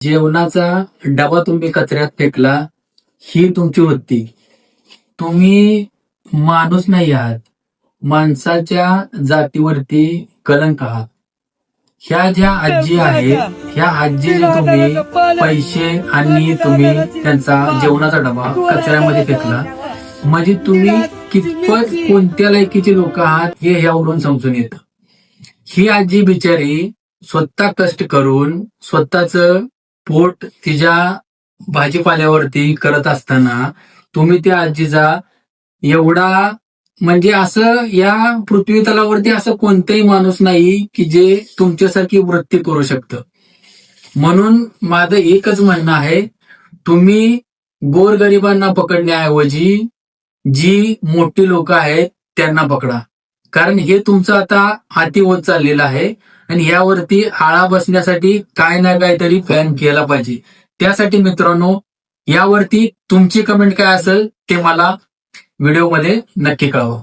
जेवणाचा डबा तुम्ही कचऱ्यात फेकला, ही तुमची वृत्ती. तुम्ही माणूस नाही आहात, माणसाच्या जातीवरती कलंक आहात. ह्या ज्या आजी आहेत, ह्या आजीने तुम्ही पैसे आणि तुम्ही त्यांचा जेवणाचा डबा कचऱ्यामध्ये फेकला, म्हणजे तुम्ही कितपत कोणत्या लायकीचे लोक आहात हे ह्यावरून समजून येतं. ही आजी बिचारी स्वतः कष्ट करून स्वतःच पोट तिच्या भाजीपाल्यावरती करत असताना तुम्ही त्या आजीचा एवढा, म्हणजे असं या पृथ्वी तलावरती असं कोणताही माणूस नाही की जे तुमच्यासारखी वृत्ती करू शकतं. म्हणून माझं एकच म्हणणं आहे, तुम्ही गोरगरिबांना पकडण्याऐवजी जी मोठी लोक आहेत त्यांना पकडा. कारण हे तुमचं आता हाती होत चाललेलं आहे आणि यावरती आळा बसण्यासाठी काय ना काहीतरी प्लॅन केला पाहिजे. त्यासाठी मित्रांनो, यावरती तुमची कमेंट काय असेल ते मला व्हिडिओमध्ये नक्की कळवा.